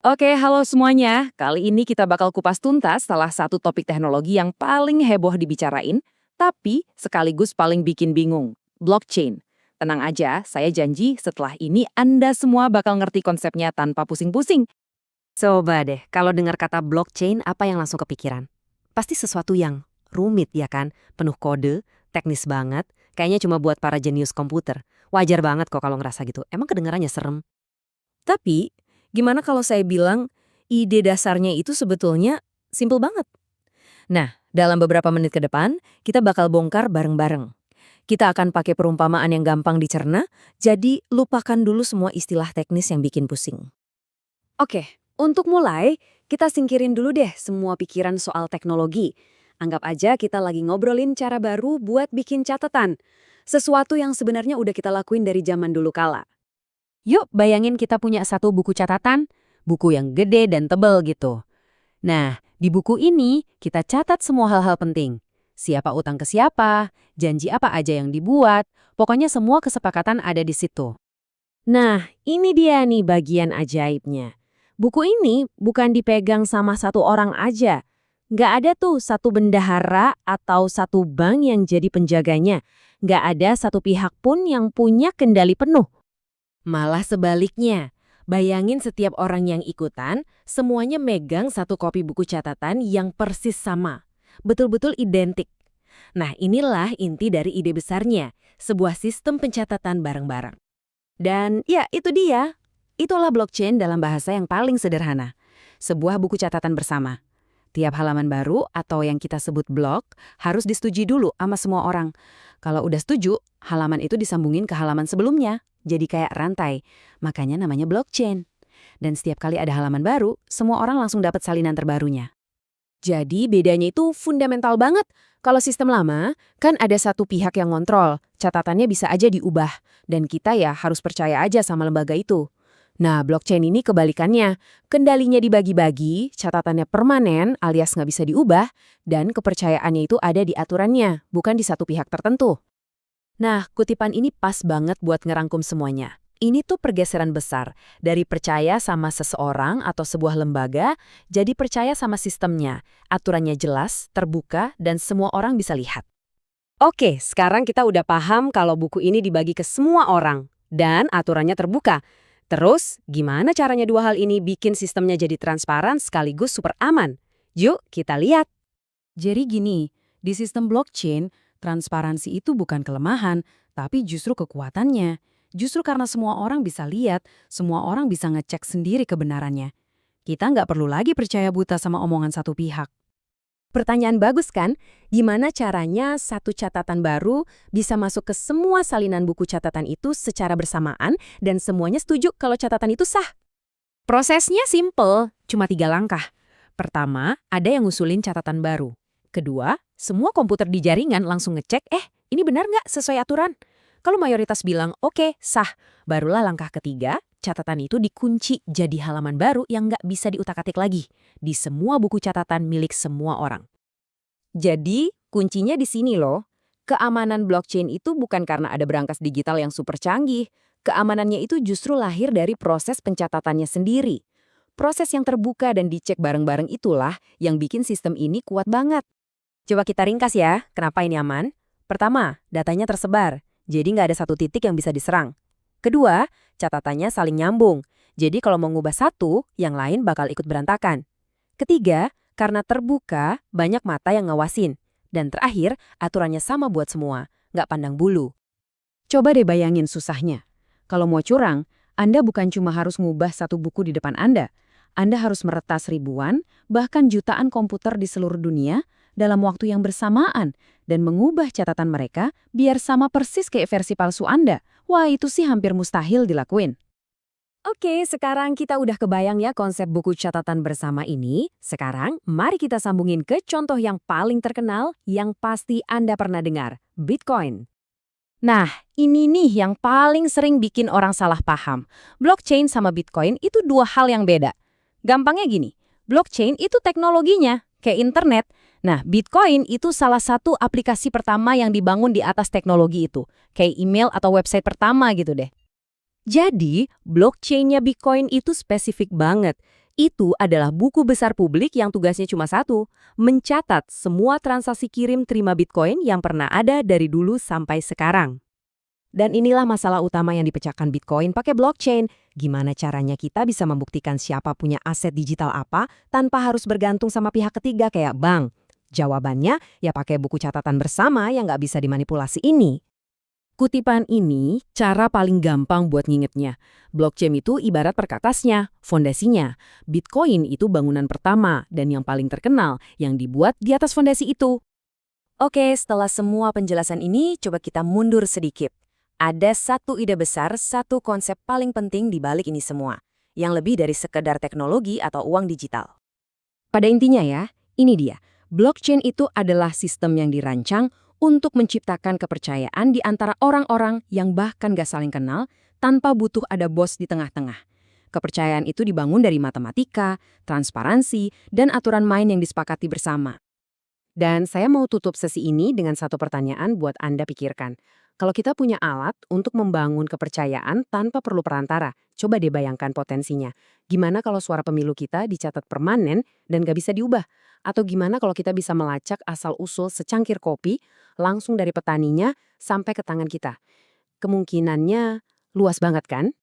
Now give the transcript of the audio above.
Oke, halo semuanya. Kali ini kita bakal kupas tuntas salah satu topik teknologi yang paling heboh dibicarain, tapi sekaligus paling bikin bingung, blockchain. Tenang aja, saya janji setelah ini Anda semua bakal ngerti konsepnya tanpa pusing-pusing. Coba deh, kalau dengar kata blockchain, apa yang langsung kepikiran? Pasti sesuatu yang rumit ya kan? Penuh kode, teknis banget, kayaknya cuma buat para jenius komputer. Wajar banget kok kalau ngerasa gitu. Emang kedengarannya serem? Tapi, gimana kalau saya bilang ide dasarnya itu sebetulnya simple banget? Nah, dalam beberapa menit ke depan, kita bakal bongkar bareng-bareng. Kita akan pakai perumpamaan yang gampang dicerna, jadi lupakan dulu semua istilah teknis yang bikin pusing. Oke, untuk mulai, kita singkirin dulu deh semua pikiran soal teknologi. Anggap aja kita lagi ngobrolin cara baru buat bikin catatan. Sesuatu yang sebenarnya udah kita lakuin dari zaman dulu kala. Yuk bayangin kita punya satu buku catatan, buku yang gede dan tebal gitu. Nah, di buku ini kita catat semua hal-hal penting. Siapa utang ke siapa, janji apa aja yang dibuat, pokoknya semua kesepakatan ada di situ. Nah, ini dia nih bagian ajaibnya. Buku ini bukan dipegang sama satu orang aja. Nggak ada tuh satu bendahara atau satu bank yang jadi penjaganya. Nggak ada satu pihak pun yang punya kendali penuh. Malah sebaliknya, bayangin setiap orang yang ikutan, semuanya megang satu kopi buku catatan yang persis sama. Betul-betul identik. Nah, inilah inti dari ide besarnya, sebuah sistem pencatatan bareng-bareng. Dan ya, itu dia. Itulah blockchain dalam bahasa yang paling sederhana. Sebuah buku catatan bersama. Tiap halaman baru atau yang kita sebut blok harus disetujui dulu sama semua orang. Kalau udah setuju, halaman itu disambungin ke halaman sebelumnya. Jadi kayak rantai. Makanya namanya blockchain. Dan setiap kali ada halaman baru, semua orang langsung dapat salinan terbarunya. Jadi bedanya itu fundamental banget. Kalau sistem lama, kan ada satu pihak yang ngontrol. Catatannya bisa aja diubah. Dan kita ya harus percaya aja sama lembaga itu. Nah, blockchain ini kebalikannya. Kendalinya dibagi-bagi, catatannya permanen alias nggak bisa diubah, dan kepercayaannya itu ada di aturannya, bukan di satu pihak tertentu. Nah, kutipan ini pas banget buat ngerangkum semuanya. Ini tuh pergeseran besar, dari percaya sama seseorang atau sebuah lembaga, jadi percaya sama sistemnya. Aturannya jelas, terbuka, dan semua orang bisa lihat. Oke, sekarang kita udah paham kalau buku ini dibagi ke semua orang, dan aturannya terbuka. Terus, gimana caranya dua hal ini bikin sistemnya jadi transparan sekaligus super aman? Yuk, kita lihat. Jadi gini, di sistem blockchain, transparansi itu bukan kelemahan, tapi justru kekuatannya. Justru karena semua orang bisa lihat, semua orang bisa ngecek sendiri kebenarannya. Kita nggak perlu lagi percaya buta sama omongan satu pihak. Pertanyaan bagus kan? Gimana caranya satu catatan baru bisa masuk ke semua salinan buku catatan itu secara bersamaan dan semuanya setuju kalau catatan itu sah? Prosesnya simple, cuma 3 langkah. Pertama, ada yang ngusulin catatan baru. Kedua, semua komputer di jaringan langsung ngecek, ini benar nggak sesuai aturan? Kalau mayoritas bilang oke, sah, barulah langkah ketiga, catatan itu dikunci jadi halaman baru yang nggak bisa diutak-atik lagi di semua buku catatan milik semua orang. Jadi, kuncinya di sini loh. Keamanan blockchain itu bukan karena ada berangkas digital yang super canggih. Keamanannya itu justru lahir dari proses pencatatannya sendiri. Proses yang terbuka dan dicek bareng-bareng itulah yang bikin sistem ini kuat banget. Coba kita ringkas ya, kenapa ini aman? Pertama, datanya tersebar, jadi nggak ada satu titik yang bisa diserang. Kedua, catatannya saling nyambung, jadi kalau mau ngubah satu, yang lain bakal ikut berantakan. Ketiga, karena terbuka, banyak mata yang ngawasin. Dan terakhir, aturannya sama buat semua, nggak pandang bulu. Coba deh bayangin susahnya. Kalau mau curang, Anda bukan cuma harus ngubah satu buku di depan Anda harus meretas ribuan, bahkan jutaan komputer di seluruh dunia dalam waktu yang bersamaan dan mengubah catatan mereka biar sama persis kayak versi palsu Anda. Wah, itu sih hampir mustahil dilakuin. Oke, sekarang kita udah kebayang ya konsep buku catatan bersama ini. Sekarang, mari kita sambungin ke contoh yang paling terkenal yang pasti Anda pernah dengar, Bitcoin. Nah, ini nih yang paling sering bikin orang salah paham. Blockchain sama Bitcoin itu dua hal yang beda. Gampangnya gini, blockchain itu teknologinya, kayak internet. Nah, Bitcoin itu salah satu aplikasi pertama yang dibangun di atas teknologi itu. Kayak email atau website pertama gitu deh. Jadi, blockchain-nya Bitcoin itu spesifik banget. Itu adalah buku besar publik yang tugasnya cuma satu, mencatat semua transaksi kirim terima Bitcoin yang pernah ada dari dulu sampai sekarang. Dan inilah masalah utama yang dipecahkan Bitcoin pakai blockchain. Gimana caranya kita bisa membuktikan siapa punya aset digital apa tanpa harus bergantung sama pihak ketiga kayak bank? Jawabannya ya pakai buku catatan bersama yang nggak bisa dimanipulasi ini. Kutipan ini cara paling gampang buat ngingetnya. Blockchain itu ibarat perkatasnya, fondasinya. Bitcoin itu bangunan pertama dan yang paling terkenal yang dibuat di atas fondasi itu. Oke, setelah semua penjelasan ini, coba kita mundur sedikit. Ada satu ide besar, satu konsep paling penting di balik ini semua, yang lebih dari sekedar teknologi atau uang digital. Pada intinya ya, ini dia. Blockchain itu adalah sistem yang dirancang untuk menciptakan kepercayaan di antara orang-orang yang bahkan gak saling kenal tanpa butuh ada bos di tengah-tengah. Kepercayaan itu dibangun dari matematika, transparansi, dan aturan main yang disepakati bersama. Dan saya mau tutup sesi ini dengan satu pertanyaan buat Anda pikirkan. Kalau kita punya alat untuk membangun kepercayaan tanpa perlu perantara, coba deh bayangkan potensinya. Gimana kalau suara pemilu kita dicatat permanen dan gak bisa diubah? Atau gimana kalau kita bisa melacak asal-usul secangkir kopi langsung dari petaninya sampai ke tangan kita? Kemungkinannya luas banget kan?